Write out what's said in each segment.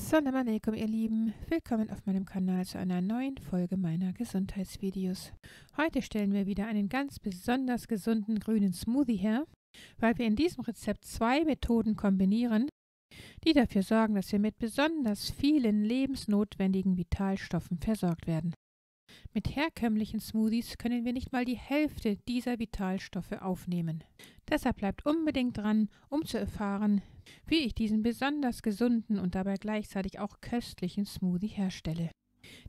Assalamu alaikum, ihr Lieben. Willkommen auf meinem Kanal zu einer neuen Folge meiner Gesundheitsvideos. Heute stellen wir wieder einen ganz besonders gesunden grünen Smoothie her, weil wir in diesem Rezept zwei Methoden kombinieren, die dafür sorgen, dass wir mit besonders vielen lebensnotwendigen Vitalstoffen versorgt werden. Mit herkömmlichen Smoothies können wir nicht mal die Hälfte dieser Vitalstoffe aufnehmen. Deshalb bleibt unbedingt dran, um zu erfahren, wie ich diesen besonders gesunden und dabei gleichzeitig auch köstlichen Smoothie herstelle.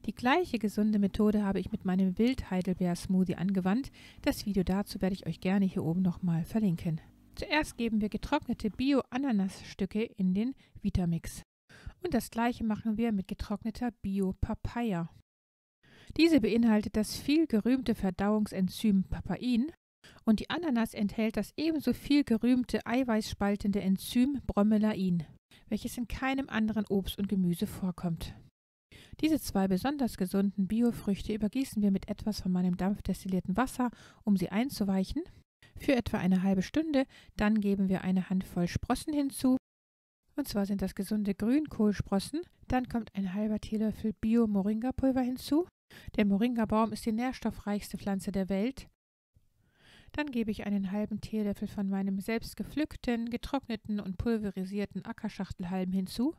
Die gleiche gesunde Methode habe ich mit meinem Wild-Heidelbeer-Smoothie angewandt. Das Video dazu werde ich euch gerne hier oben nochmal verlinken. Zuerst geben wir getrocknete Bio-Ananasstücke in den Vitamix. Und das gleiche machen wir mit getrockneter Bio-Papaya. Diese beinhaltet das viel gerühmte Verdauungsenzym Papain und die Ananas enthält das ebenso viel gerühmte eiweißspaltende Enzym Bromelain, welches in keinem anderen Obst und Gemüse vorkommt. Diese zwei besonders gesunden Biofrüchte übergießen wir mit etwas von meinem dampfdestillierten Wasser, um sie einzuweichen, für etwa eine halbe Stunde. Dann geben wir eine Handvoll Sprossen hinzu. Und zwar sind das gesunde Grünkohlsprossen. Dann kommt ein halber Teelöffel Bio-Moringa-Pulver hinzu. Der Moringa-Baum ist die nährstoffreichste Pflanze der Welt. Dann gebe ich einen halben Teelöffel von meinem selbst gepflückten, getrockneten und pulverisierten Ackerschachtelhalm hinzu.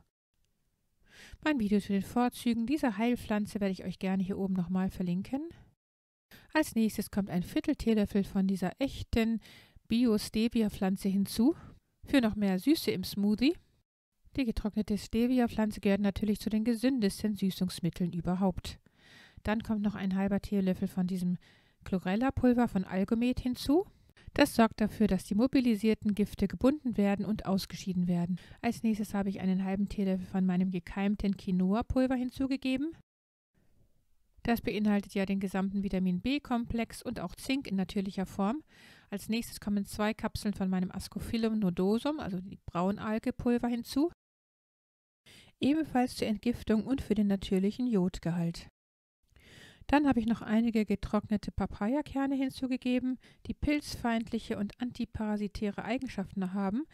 Mein Video zu den Vorzügen dieser Heilpflanze werde ich euch gerne hier oben nochmal verlinken. Als nächstes kommt ein Viertel Teelöffel von dieser echten Bio-Stevia-Pflanze hinzu, für noch mehr Süße im Smoothie. Die getrocknete Stevia-Pflanze gehört natürlich zu den gesündesten Süßungsmitteln überhaupt. Dann kommt noch ein halber Teelöffel von diesem Chlorella-Pulver von Algomet hinzu. Das sorgt dafür, dass die mobilisierten Gifte gebunden werden und ausgeschieden werden. Als nächstes habe ich einen halben Teelöffel von meinem gekeimten Quinoa-Pulver hinzugegeben. Das beinhaltet ja den gesamten Vitamin B-Komplex und auch Zink in natürlicher Form. Als nächstes kommen 2 Kapseln von meinem Ascophyllum nodosum, also die Braunalge-Pulver hinzu. Ebenfalls zur Entgiftung und für den natürlichen Jodgehalt. Dann habe ich noch einige getrocknete Papayakerne hinzugegeben, die pilzfeindliche und antiparasitäre Eigenschaften haben.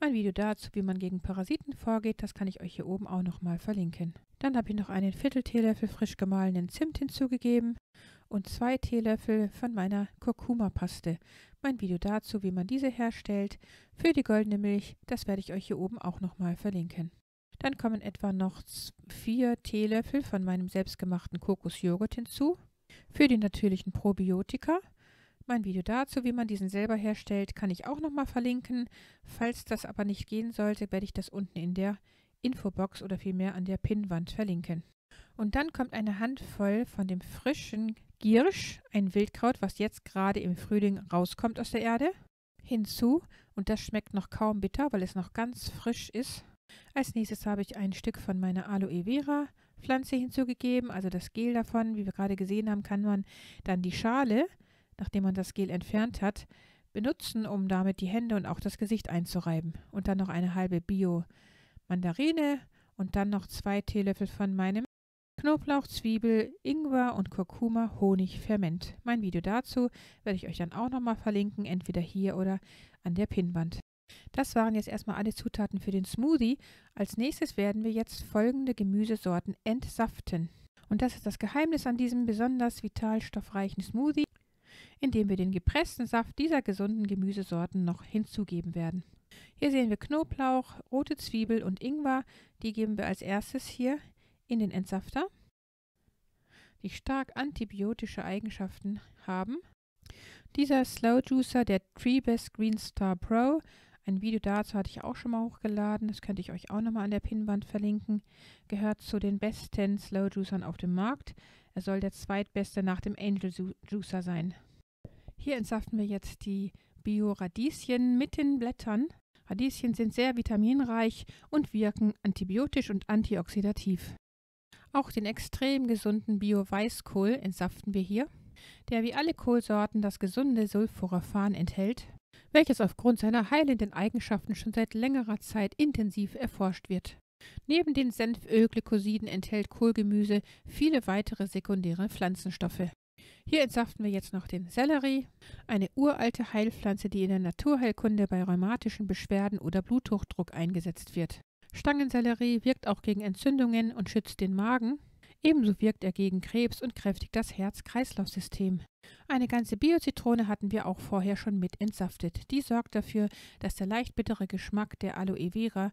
Mein Video dazu, wie man gegen Parasiten vorgeht, das kann ich euch hier oben auch nochmal verlinken. Dann habe ich noch einen Viertel Teelöffel frisch gemahlenen Zimt hinzugegeben und 2 Teelöffel von meiner Kurkuma-Paste. Mein Video dazu, wie man diese herstellt, für die goldene Milch, das werde ich euch hier oben auch nochmal verlinken. Dann kommen etwa noch 4 Teelöffel von meinem selbstgemachten Kokosjoghurt hinzu, für die natürlichen Probiotika. Mein Video dazu, wie man diesen selber herstellt, kann ich auch nochmal verlinken. Falls das aber nicht gehen sollte, werde ich das unten in der Infobox oder vielmehr an der Pinnwand verlinken. Und dann kommt eine Handvoll von dem frischen Giersch, ein Wildkraut, was jetzt gerade im Frühling rauskommt aus der Erde, hinzu. Und das schmeckt noch kaum bitter, weil es noch ganz frisch ist. Als nächstes habe ich ein Stück von meiner Aloe Vera Pflanze hinzugegeben, also das Gel davon. Wie wir gerade gesehen haben, kann man dann die Schale, nachdem man das Gel entfernt hat, benutzen, um damit die Hände und auch das Gesicht einzureiben. Und dann noch eine halbe Bio-Mandarine und dann noch 2 Teelöffel von meinem Knoblauch, Zwiebel, Ingwer und Kurkuma Honigferment. Mein Video dazu werde ich euch dann auch nochmal verlinken, entweder hier oder an der Pinnwand. Das waren jetzt erstmal alle Zutaten für den Smoothie. Als nächstes werden wir jetzt folgende Gemüsesorten entsaften. Und das ist das Geheimnis an diesem besonders vitalstoffreichen Smoothie, indem wir den gepressten Saft dieser gesunden Gemüsesorten noch hinzugeben werden. Hier sehen wir Knoblauch, rote Zwiebel und Ingwer. Die geben wir als erstes hier in den Entsafter, die stark antibiotische Eigenschaften haben. Dieser Slow Juicer, der Treebest Green Star Pro, ein Video dazu hatte ich auch schon mal hochgeladen, das könnte ich euch auch nochmal an der Pinnwand verlinken, gehört zu den besten Slow Juicern auf dem Markt. Er soll der zweitbeste nach dem Angel Juicer sein. Hier entsaften wir jetzt die Bio-Radieschen mit den Blättern. Radieschen sind sehr vitaminreich und wirken antibiotisch und antioxidativ. Auch den extrem gesunden Bio-Weißkohl entsaften wir hier, der wie alle Kohlsorten das gesunde Sulforaphan enthält, welches aufgrund seiner heilenden Eigenschaften schon seit längerer Zeit intensiv erforscht wird. Neben den Senfölglykosiden enthält Kohlgemüse viele weitere sekundäre Pflanzenstoffe. Hier entsaften wir jetzt noch den Sellerie, eine uralte Heilpflanze, die in der Naturheilkunde bei rheumatischen Beschwerden oder Bluthochdruck eingesetzt wird. Stangensellerie wirkt auch gegen Entzündungen und schützt den Magen. Ebenso wirkt er gegen Krebs und kräftigt das Herz-Kreislauf-System. Eine ganze Bio-Zitrone hatten wir auch vorher schon mit entsaftet. Die sorgt dafür, dass der leicht bittere Geschmack der Aloe Vera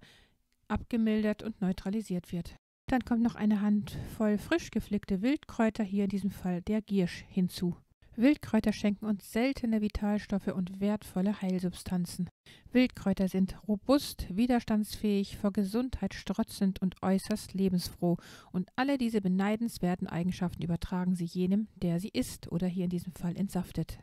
abgemildert und neutralisiert wird. Dann kommt noch eine Handvoll frisch gepflückte Wildkräuter, hier in diesem Fall der Giersch, hinzu. Wildkräuter schenken uns seltene Vitalstoffe und wertvolle Heilsubstanzen. Wildkräuter sind robust, widerstandsfähig, vor Gesundheit strotzend und äußerst lebensfroh. Und alle diese beneidenswerten Eigenschaften übertragen sie jenem, der sie isst oder hier in diesem Fall entsaftet.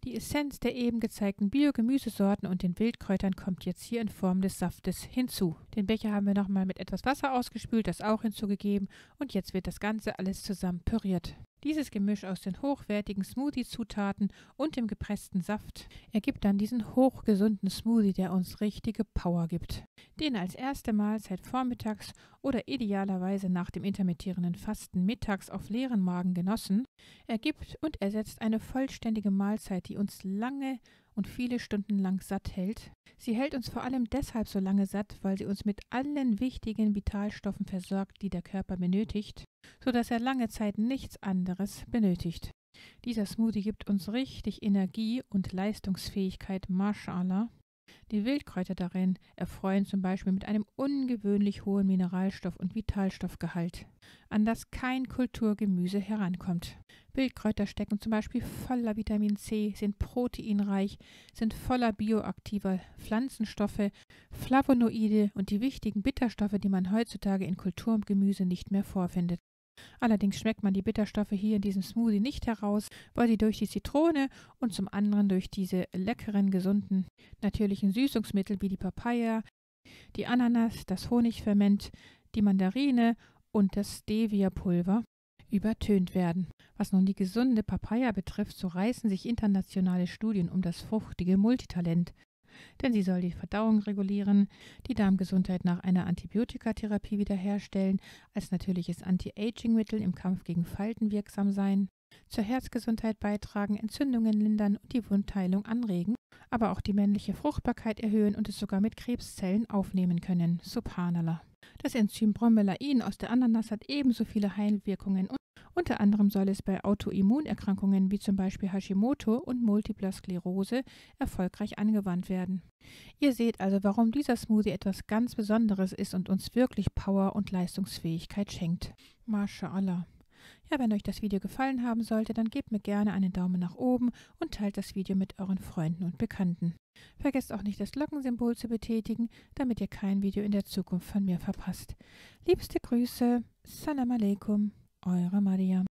Die Essenz der eben gezeigten Bio-Gemüsesorten und den Wildkräutern kommt jetzt hier in Form des Saftes hinzu. Den Becher haben wir nochmal mit etwas Wasser ausgespült, das auch hinzugegeben, und jetzt wird das Ganze alles zusammen püriert. Dieses Gemisch aus den hochwertigen Smoothie-Zutaten und dem gepressten Saft ergibt dann diesen hochgesunden Smoothie, der uns richtige Power gibt. Den als erste Mahlzeit vormittags oder idealerweise nach dem intermittierenden Fasten mittags auf leeren Magen genossen, ergibt und ersetzt eine vollständige Mahlzeit, die uns lange und viele Stunden lang satt hält. Sie hält uns vor allem deshalb so lange satt, weil sie uns mit allen wichtigen Vitalstoffen versorgt, die der Körper benötigt, sodass er lange Zeit nichts anderes benötigt. Dieser Smoothie gibt uns richtig Energie und Leistungsfähigkeit, Mashallah. Die Wildkräuter darin erfreuen zum Beispiel mit einem ungewöhnlich hohen Mineralstoff- und Vitalstoffgehalt, an das kein Kulturgemüse herankommt. Wildkräuter stecken zum Beispiel voller Vitamin C, sind proteinreich, sind voller bioaktiver Pflanzenstoffe, Flavonoide und die wichtigen Bitterstoffe, die man heutzutage in Kulturgemüse nicht mehr vorfindet. Allerdings schmeckt man die Bitterstoffe hier in diesem Smoothie nicht heraus, weil sie durch die Zitrone und zum anderen durch diese leckeren, gesunden, natürlichen Süßungsmittel wie die Papaya, die Ananas, das Honigferment, die Mandarine und das Stevia-Pulver übertönt werden. Was nun die gesunde Papaya betrifft, so reißen sich internationale Studien um das fruchtige Multitalent. Denn sie soll die Verdauung regulieren, die Darmgesundheit nach einer Antibiotikatherapie wiederherstellen, als natürliches Anti-Aging-Mittel im Kampf gegen Falten wirksam sein, zur Herzgesundheit beitragen, Entzündungen lindern und die Wundheilung anregen, aber auch die männliche Fruchtbarkeit erhöhen und es sogar mit Krebszellen aufnehmen können. Subhanallah. Das Enzym Bromelain aus der Ananas hat ebenso viele Heilwirkungen. Unter anderem soll es bei Autoimmunerkrankungen wie zum Beispiel Hashimoto und Multipler Sklerose erfolgreich angewandt werden. Ihr seht also, warum dieser Smoothie etwas ganz Besonderes ist und uns wirklich Power und Leistungsfähigkeit schenkt. Mashallah. Ja, wenn euch das Video gefallen haben sollte, dann gebt mir gerne einen Daumen nach oben und teilt das Video mit euren Freunden und Bekannten. Vergesst auch nicht, das Glockensymbol zu betätigen, damit ihr kein Video in der Zukunft von mir verpasst. Liebste Grüße, Salam Aleikum, eure Mariam.